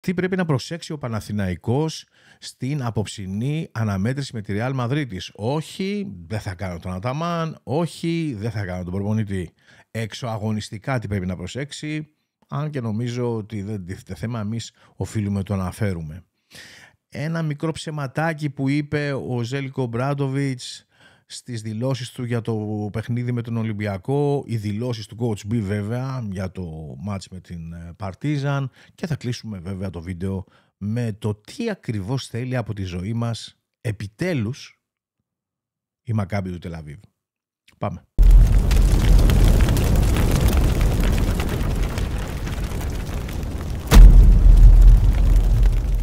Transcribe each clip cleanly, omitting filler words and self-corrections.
Τι πρέπει να προσέξει ο Παναθηναϊκός στην απόψινή αναμέτρηση με τη Real Μαδρίτης? Όχι, δεν θα κάνω τον Αταμάν. Όχι, δεν θα κάνω τον προπονητή. Εξωαγωνιστικά τι πρέπει να προσέξει? Αν και νομίζω ότι δεν τίθεται θέμα, εμείς οφείλουμε να το αναφέρουμε. Ένα μικρό ψεματάκι που είπε ο Ζέλικο Μπράντοβιτς στις δηλώσεις του για το παιχνίδι με τον Ολυμπιακό, οι δηλώσεις του Coach B βέβαια για το μάτς με την Παρτίζαν, και θα κλείσουμε βέβαια το βίντεο με το τι ακριβώς θέλει από τη ζωή μας επιτέλους η Μακάμπι του Τελαβίβ. Πάμε.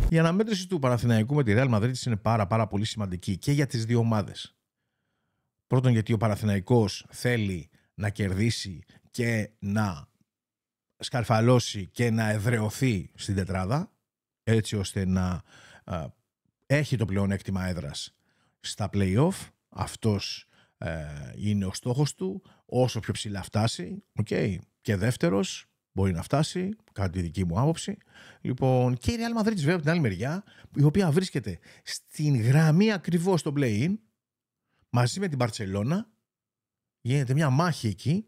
Η αναμέτρηση του Παναθηναϊκού με τη Real Madrid είναι πάρα πολύ σημαντική και για τις δύο ομάδες. Πρώτον, γιατί ο Παναθηναϊκός θέλει να κερδίσει και να σκαρφαλώσει και να εδραιωθεί στην τετράδα, έτσι ώστε να έχει το πλεονέκτημα έδρας στα play-off. Αυτός είναι ο στόχος του, όσο πιο ψηλά φτάσει. Okay. Και δεύτερος, μπορεί να φτάσει, κατά τη δική μου άποψη. Λοιπόν, και η Real Madrid βέβαια από την άλλη μεριά, η οποία βρίσκεται στην γραμμή ακριβώς στο play-in, μαζί με την Μπαρτσελώνα. Γίνεται μια μάχη εκεί.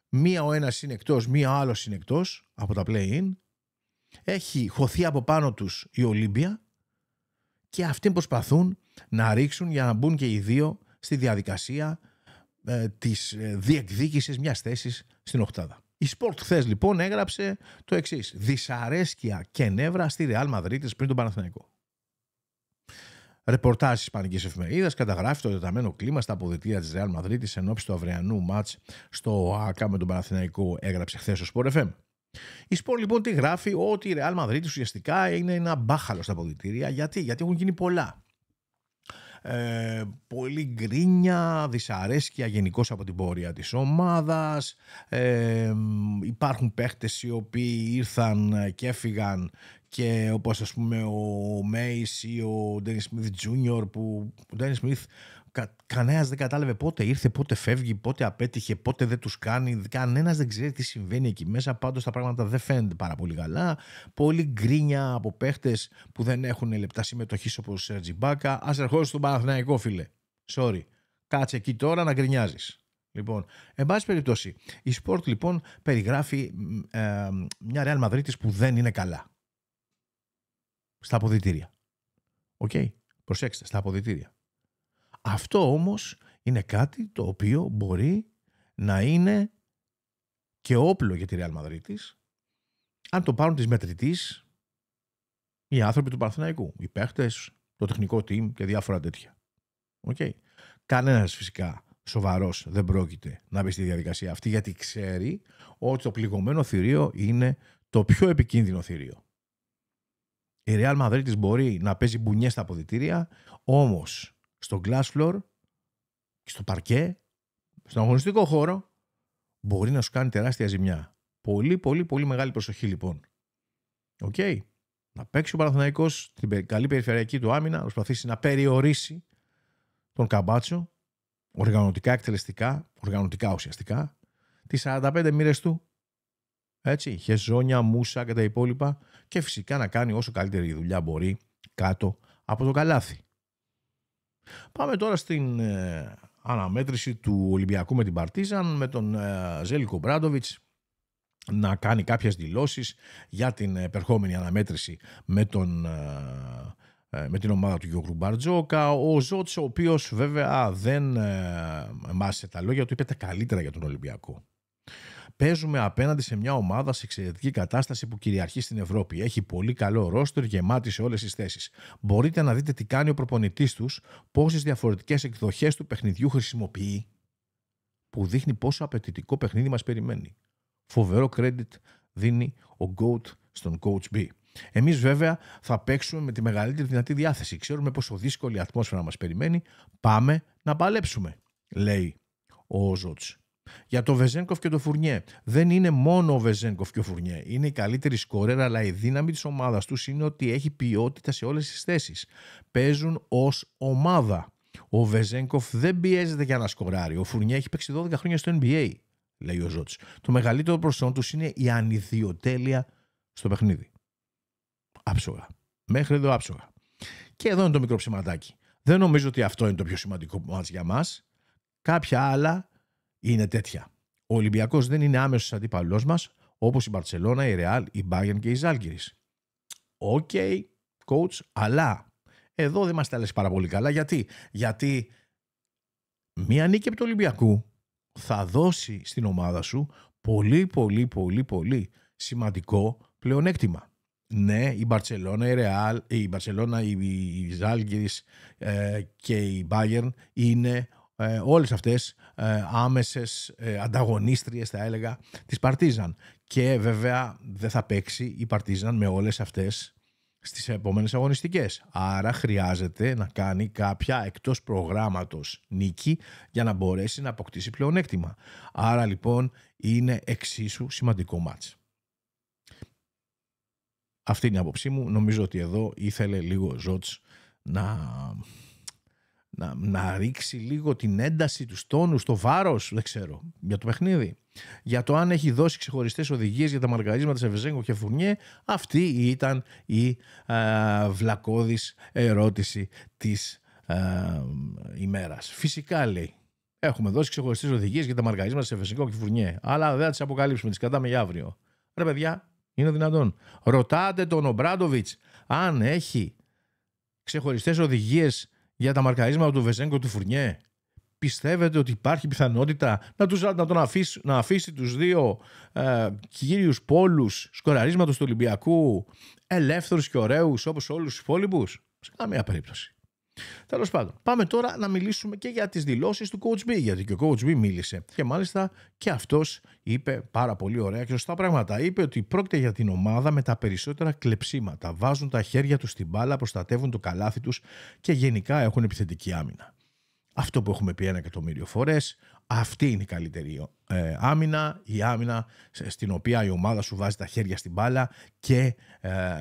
Μία ο ένας είναι εκτός, μία ο άλλος είναι εκτός από τα play-in. Έχει χωθεί από πάνω τους η Ολύμπια και αυτοί προσπαθούν να ρίξουν για να μπουν και οι δύο στη διαδικασία της διεκδίκησης μιας θέσης στην οκτάδα. Η Sport χθες λοιπόν έγραψε το εξής: δυσαρέσκεια και νεύρα στη Real Madrid πριν τον Παναθηναϊκό. Ρεπορτάζ της Ισπανικής Εφημερίδας καταγράφει το τεταμένο κλίμα στα αποδυτήρια της Real Madrid ενόψει του αυριανού μάτς στο ΟΑΚΑ με τον Παναθηναϊκό, έγραψε χθες ο Sport FM. Η Sport λοιπόν τι γράφει? Ότι η Real Madrid ουσιαστικά είναι ένα μπάχαλο στα αποδυτήρια. Γιατί έχουν γίνει πολλά. Πολύ γκρίνια, δυσαρέσκεια γενικώς από την πορεία της ομάδας. Υπάρχουν παίχτες οι οποίοι ήρθαν και έφυγαν, και όπως ας πούμε ο Μέις ή ο Ντένις Σμιθ Jr., που ο Ντένις Σμιθ κανένας δεν κατάλαβε πότε ήρθε, πότε φεύγει, πότε απέτυχε, πότε δεν τους κάνει. Κανένας δεν ξέρει τι συμβαίνει εκεί μέσα. Πάντως τα πράγματα δεν φαίνονται πάρα πολύ καλά. Πολύ γκρίνια από παίχτες που δεν έχουν λεπτά συμμετοχής όπως ο Σέρτζι Μπάκα. Ας ερχόσαι στον Παναθηναϊκό, φίλε. Sorry. Κάτσε εκεί τώρα να γκρινιάζεις. Λοιπόν, εν πάση περιπτώσει, η Sport λοιπόν περιγράφει μια Real Madrid που δεν είναι καλά στα αποδυτήρια. Οκ. Προσέξτε, στα αποδυτήρια. Αυτό όμως είναι κάτι το οποίο μπορεί να είναι και όπλο για τη Real Madrid αν το πάρουν της μετρητής οι άνθρωποι του Παναθηναϊκού, οι παίχτες, το τεχνικό team και διάφορα τέτοια. Okay. Κανένας φυσικά σοβαρός δεν πρόκειται να μπει στη διαδικασία αυτή, γιατί ξέρει ότι το πληγωμένο θηρίο είναι το πιο επικίνδυνο θηρίο. Η Real Madrid μπορεί να παίζει μπουνιές στα αποδυτήρια, όμως στο glass floor και στο παρκέ, στον αγωνιστικό χώρο, μπορεί να σου κάνει τεράστια ζημιά. Πολύ μεγάλη προσοχή λοιπόν. Okay. Να παίξει ο Παναθηναϊκός την καλή περιφερειακή του άμυνα, να προσπαθήσει να περιορίσει τον Καμπάτσο, οργανωτικά, εκτελεστικά, οργανωτικά ουσιαστικά, τις 45 μοίρες του, έτσι, Χεζόνια, Μούσα και τα υπόλοιπα, και φυσικά να κάνει όσο καλύτερη δουλειά μπορεί κάτω από το καλάθι. Πάμε τώρα στην αναμέτρηση του Ολυμπιακού με την Παρτίζαν, με τον Ζέλικο Μπράντοβιτς να κάνει κάποιες δηλώσεις για την επερχόμενη αναμέτρηση με την ομάδα του Γιώργου Μπαρτζόκα. Ο Ζότς, ο οποίος βέβαια δεν μάσησε τα λόγια του, είπε τα καλύτερα για τον Ολυμπιακό. Παίζουμε απέναντι σε μια ομάδα σε εξαιρετική κατάσταση που κυριαρχεί στην Ευρώπη. Έχει πολύ καλό ρόστερ, γεμάτη σε όλες τις θέσεις. Μπορείτε να δείτε τι κάνει ο προπονητής τους, πόσες διαφορετικές εκδοχές του παιχνιδιού χρησιμοποιεί, που δείχνει πόσο απαιτητικό παιχνίδι μας περιμένει. Φοβερό credit δίνει ο GOAT στον Coach B. Εμείς βέβαια θα παίξουμε με τη μεγαλύτερη δυνατή διάθεση. Ξέρουμε πόσο δύσκολη η ατμόσφαιρα μας περιμένει. Πάμε να παλέψουμε, λέει ο Ζότς. Για το Βεζένκοφ και το Φουρνιέ. Δεν είναι μόνο ο Βεζένκοφ και ο Φουρνιέ. Είναι η καλύτερη σκόρερ, αλλά η δύναμη της ομάδας τους είναι ότι έχει ποιότητα σε όλες τις θέσεις. Παίζουν ως ομάδα. Ο Βεζένκοφ δεν πιέζεται για να σκοράρει. Ο Φουρνιέ έχει παίξει 12 χρόνια στο NBA, λέει ο Ζότς. Το μεγαλύτερο προσόν τους είναι η ανιδιοτέλεια στο παιχνίδι. άψογα. Μέχρι εδώ άψογα. Και εδώ είναι το μικρό ψηματάκι. Δεν νομίζω ότι αυτό είναι το πιο σημαντικό μάτς για μας. Κάποια άλλα είναι τέτοια. Ο Ολυμπιακός δεν είναι άμεσος αντίπαλός μας, όπως η Μπαρτσελώνα, η Ρεάλ, η Μπάγερν και η Ζάλγκιρις. Οκ, coach, αλλά εδώ δεν μας τα λες πάρα πολύ καλά. Γιατί μία νίκη από του Ολυμπιακού θα δώσει στην ομάδα σου πολύ σημαντικό πλεονέκτημα. Ναι, η Μπαρτσελώνα, η Ρεάλ, η Ζάλγκιρις και η Μπάγερν είναι όλες αυτές άμεσες ανταγωνίστριες, θα έλεγα, της Παρτίζαν. Και βέβαια δεν θα παίξει η Παρτίζαν με όλες αυτές στις επόμενες αγωνιστικές. Άρα χρειάζεται να κάνει κάποια εκτός προγράμματος νίκη για να μπορέσει να αποκτήσει πλεονέκτημα. Άρα λοιπόν είναι εξίσου σημαντικό μάτς. Αυτή είναι η άποψή μου. Νομίζω ότι εδώ ήθελε λίγο ο Ζότς να ρίξει λίγο την ένταση, τους τόνους, το βάρος, δεν ξέρω, για το παιχνίδι. Για το αν έχει δώσει ξεχωριστές οδηγίες για τα μαρκαρίσματα σε Βεζέγκο και Φουρνιέ, αυτή ήταν η βλακώδης ερώτηση της ημέρας. Φυσικά, λέει, έχουμε δώσει ξεχωριστές οδηγίες για τα μαρκαρίσματα σε Βεζέγκο και Φουρνιέ, αλλά δεν θα τις αποκαλύψουμε, τις κρατάμε για αύριο. Ρε παιδιά, είναι δυνατόν? Ρωτάτε τον Ομπράντοβιτς αν έχει ξεχωριστές οδηγίες για τα μαρκαρίσματα του Βεζέγκο του Φουρνιέ. Πιστεύετε ότι υπάρχει πιθανότητα να αφήσει τους δύο κύριους πόλους σκοραρίσματος του Ολυμπιακού ελεύθερους και ωραίους όπως όλους τους υπόλοιπους? Σε καμία περίπτωση. Τέλος πάντων, πάμε τώρα να μιλήσουμε και για τις δηλώσεις του Coach B, γιατί και ο Coach B μίλησε και μάλιστα και αυτός είπε πάρα πολύ ωραία και σωστά πράγματα. Είπε ότι πρόκειται για την ομάδα με τα περισσότερα κλεψίματα, βάζουν τα χέρια τους στην μπάλα, προστατεύουν το καλάθι τους και γενικά έχουν επιθετική άμυνα. Αυτό που έχουμε πει 1.000.000 φορές, αυτή είναι η καλύτερη άμυνα, η άμυνα στην οποία η ομάδα σου βάζει τα χέρια στην μπάλα και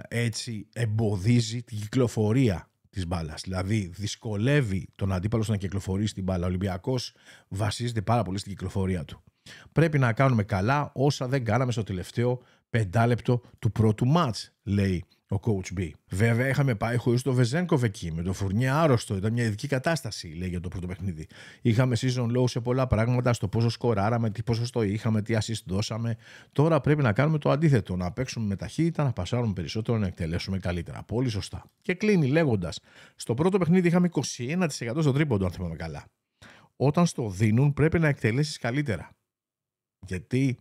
έτσι εμποδίζει την κυκλοφορία της μπάλας. Δηλαδή δυσκολεύει τον αντίπαλο να κυκλοφορήσει την μπάλα. Ο Ολυμπιακός βασίζεται πάρα πολύ στην κυκλοφορία του. Πρέπει να κάνουμε καλά όσα δεν κάναμε στο τελευταίο 5 λεπτό του πρώτου μάτς, λέει ο Coach B. Βέβαια, είχαμε πάει χωρίς το Βεζένκοβ εκεί, με το Φουρνιέ άρρωστο. Ήταν μια ειδική κατάσταση, λέει, για το πρώτο παιχνίδι. Είχαμε season low σε πολλά πράγματα, στο πόσο σκοράραμε, τι ποσοστό είχαμε, τι assist δώσαμε. Τώρα πρέπει να κάνουμε το αντίθετο. Να παίξουμε με ταχύτητα, να πασάρουμε περισσότερο, να εκτελέσουμε καλύτερα. Πολύ σωστά. Και κλείνει λέγοντας: στο πρώτο παιχνίδι είχαμε 21% στο τρίποντο, αν θυμάμαι καλά. Όταν στο δίνουν, πρέπει να εκτελέσεις καλύτερα. Γιατί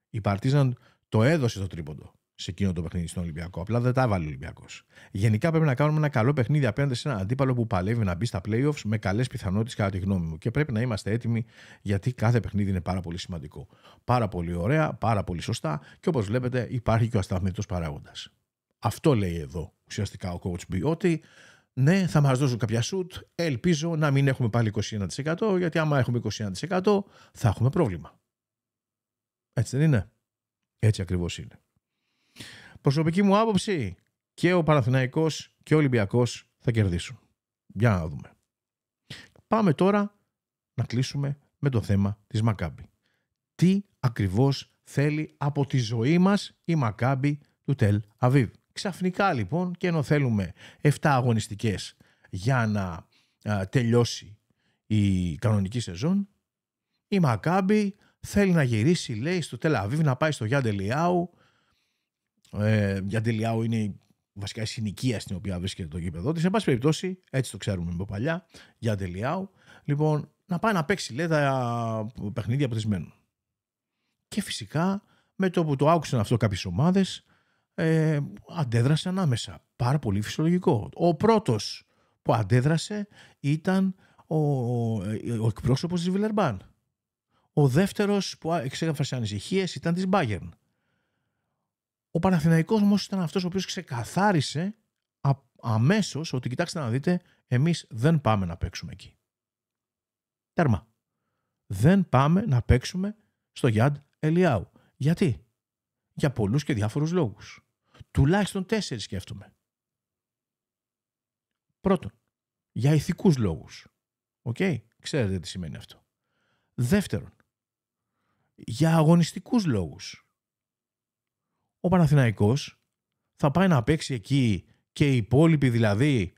η Παρτίζαν το έδωσε το τρίποντο σε εκείνο το παιχνίδι στον Ολυμπιακό. Απλά δεν τα έβαλε ο Ολυμπιακός. Γενικά πρέπει να κάνουμε ένα καλό παιχνίδι απέναντι σε έναν αντίπαλο που παλεύει να μπει στα playoffs με καλές πιθανότητες, κατά τη γνώμη μου. Και πρέπει να είμαστε έτοιμοι, γιατί κάθε παιχνίδι είναι πάρα πολύ σημαντικό. Πάρα πολύ ωραία, πάρα πολύ σωστά και όπως βλέπετε υπάρχει και ο ασταθμητός παράγοντας. Αυτό λέει εδώ ουσιαστικά ο Coach B, ότι ναι, θα μας δώσουν κάποια shoot. Ελπίζω να μην έχουμε πάλι 21%, γιατί άμα έχουμε 21% θα έχουμε πρόβλημα. Έτσι δεν είναι? Έτσι ακριβώς είναι. Προσωπική μου άποψη, και ο Παναθηναϊκός και ο Ολυμπιακός θα κερδίσουν. Για να δούμε. Πάμε τώρα να κλείσουμε με το θέμα της Μακάμπι. Τι ακριβώς θέλει από τη ζωή μας η Μακάμπι του Τελ Αβίβ? Ξαφνικά λοιπόν, και ενώ θέλουμε 7 αγωνιστικές για να τελειώσει η κανονική σεζόν, η Μακάμπι θέλει να γυρίσει, λέει, στο Τελ Αβίβ, να πάει στο Γιάντε Λιάου. Γιάντε Λιάου είναι βασικά η συνοικία στην οποία βρίσκεται το γήπεδο της. Σε πάση περιπτώσει, έτσι το ξέρουμε από παλιά, Γιάντε Λιάου. Λοιπόν, να πάει να παίξει, λέει, τα παιχνίδια που της μένουν. Και φυσικά, με το που το άκουσαν αυτό κάποιες ομάδες, αντέδρασαν άμεσα. Πάρα πολύ φυσιολογικό. Ο πρώτος που αντέδρασε ήταν ο εκπρόσωπος της Βιλερμπάν. Ο δεύτερος που εξέφρασε ανησυχίες ήταν της Bayern. Ο Παναθηναϊκός όμως ήταν αυτός ο οποίος ξεκαθάρισε αμέσως ότι, κοιτάξτε να δείτε, εμείς δεν πάμε να παίξουμε εκεί. Τέρμα. Δεν πάμε να παίξουμε στο Γιάντ Ελιάου. Γιατί? Για πολλούς και διάφορους λόγους. Τουλάχιστον 4 σκέφτομαι. Πρώτον, για ηθικούς λόγους. Οκ, ξέρετε τι σημαίνει αυτό. Δεύτερον, για αγωνιστικούς λόγους. Ο Παναθηναϊκός θα πάει να παίξει εκεί και οι υπόλοιποι δηλαδή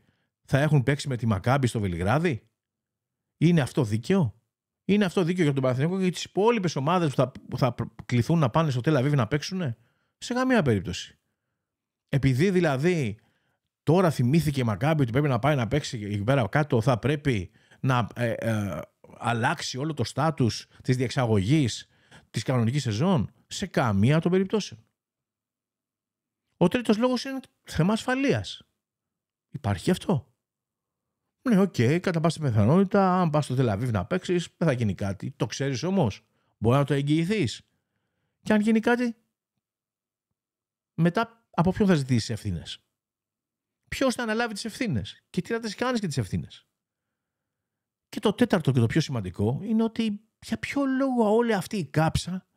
θα έχουν παίξει με τη Μακάμπι στο Βελιγράδι? Είναι αυτό δίκαιο? Είναι αυτό δίκαιο για τον Παναθηναϊκό και για τις υπόλοιπες ομάδες που θα κληθούν να πάνε στο Τελ Αβίβ να παίξουνε? Σε καμία περίπτωση. Επειδή δηλαδή τώρα θυμήθηκε η Μακάμπι ότι πρέπει να πάει να παίξει εκεί πέρα κάτω, θα πρέπει να αλλάξει όλο το στάτους της διεξαγωγής της κανονικής σεζόν? Σε καμία των περιπτώσεων. Ο τρίτος λόγος είναι θέμα ασφαλείας. Υπάρχει αυτό? Ναι, οκ, κατά πάσα πιθανότητα, αν πας στο Τελ Αβίβ να παίξεις, δεν θα γίνει κάτι. Το ξέρεις όμως. Μπορεί να το εγγυηθείς. Και αν γίνει κάτι, μετά από ποιον θα ζητήσεις ευθύνες? Ποιος θα αναλάβει τις ευθύνες? Και τι θα τις κάνεις και τις ευθύνες? Και το τέταρτο και το πιο σημαντικό είναι ότι για ποιο λόγο όλη αυτή η κάψα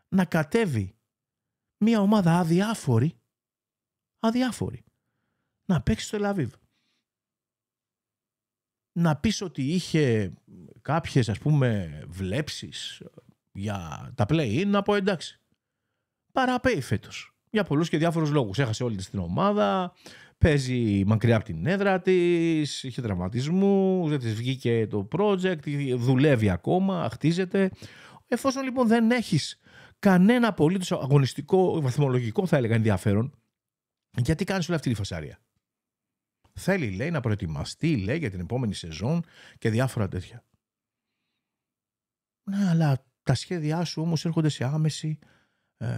να κατέβει μια ομάδα αδιάφορη να παίξει στο Τελ Αβίβ. Να πεις ότι είχε κάποιες ας πούμε βλέψεις για τα play-in, να πω εντάξει. Παραπέει φέτος. Για πολλούς και διάφορους λόγους. Έχασε όλη της την ομάδα, παίζει μακριά από την έδρα της, είχε τραυματισμούς, δεν της βγήκε το project, δουλεύει ακόμα, χτίζεται. Εφόσον λοιπόν δεν έχεις κανένα απολύτως αγωνιστικό, βαθμολογικό θα έλεγα ενδιαφέρον, γιατί κάνεις όλη αυτή τη φασαρία? Θέλει, λέει, να προετοιμαστεί, λέει, για την επόμενη σεζόν και διάφορα τέτοια. Ναι, αλλά τα σχέδιά σου όμως έρχονται σε άμεση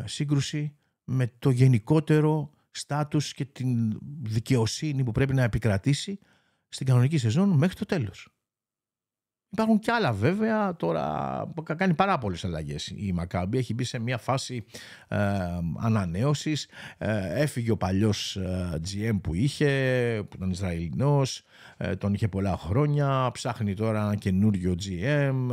σύγκρουση με το γενικότερο στάτους και την δικαιοσύνη που πρέπει να επικρατήσει στην κανονική σεζόν μέχρι το τέλος. Υπάρχουν κι άλλα βέβαια, τώρα κάνει πάρα πολλές αλλαγές η Μακάμπι, έχει μπει σε μια φάση ανανέωσης, έφυγε ο παλιός GM που είχε, που ήταν Ισραηλινός, τον είχε πολλά χρόνια, ψάχνει τώρα ένα καινούριο GM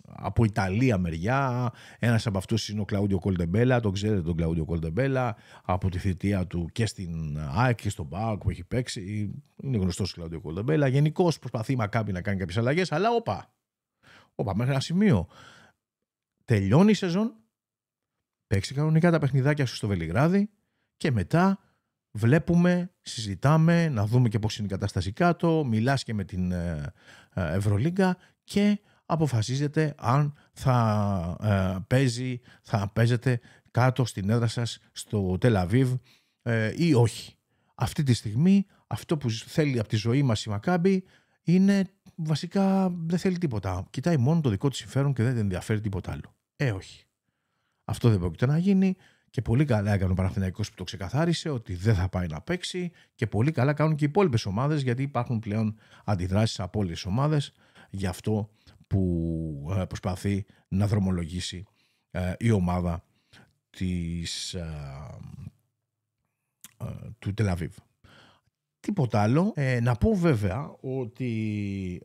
από Ιταλία μεριά, ένας από αυτούς είναι ο Κλαούντιο Κολντεμπέλα, τον ξέρετε τον Κλαούντιο Κολντεμπέλα, από τη θητεία του και στην ΑΕΚ και στον ΠΑΟΚ που έχει παίξει, είναι γνωστός ο Κλαούντιο Κολντεμπέλα. Γενικώς προσπαθεί η Μακάμπι να κάνει κάποιες αλλαγές, αλλά μέχρι ένα σημείο. Τελειώνει η σεζόν, παίξει κανονικά τα παιχνιδάκια σου στο Βελιγράδι και μετά βλέπουμε, συζητάμε, να δούμε και πώς είναι η κατάσταση κάτω, μιλάς και με την Ευρωλίγκα και αποφασίζετε αν θα παίζετε κάτω στην έδρα σας στο Τελ Αβίβ ή όχι. Αυτή τη στιγμή αυτό που θέλει από τη ζωή μας η Μακάμπι είναι βασικά δεν θέλει τίποτα. Κοιτάει μόνο το δικό της συμφέρον και δεν την ενδιαφέρει τίποτα άλλο. Όχι. Αυτό δεν πρόκειται να γίνει και πολύ καλά έκανε ο Παναθηναϊκός που το ξεκαθάρισε ότι δεν θα πάει να παίξει και πολύ καλά κάνουν και οι υπόλοιπες ομάδες γιατί υπάρχουν πλέον αντιδράσεις από όλες τις ομάδες για αυτό που προσπαθεί να δρομολογήσει η ομάδα του Τελ Αβίβ. Τίποτα άλλο. Να πω βέβαια ότι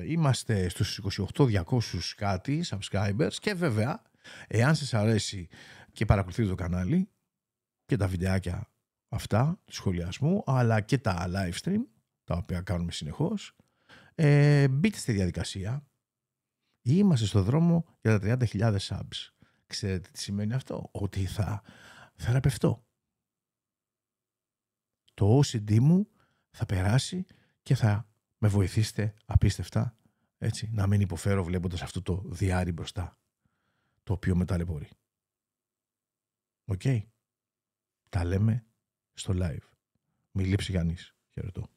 είμαστε στους 28.200 κάτι subscribers και βέβαια εάν σας αρέσει και παρακολουθείτε το κανάλι και τα βιντεάκια αυτά του σχολιασμού αλλά και τα live stream τα οποία κάνουμε συνεχώς, μπείτε στη διαδικασία. Είμαστε στο δρόμο για τα 30.000 subs. Ξέρετε τι σημαίνει αυτό? Ότι θα θεραπευτώ. Το OCD μου θα περάσει και θα με βοηθήσετε απίστευτα, έτσι, να μην υποφέρω βλέποντας αυτό το διάρρη μπροστά, το οποίο με ταλαιπωρεί. Οκ. Τα λέμε στο live. Μην λείψει κανείς. Χαιρετώ.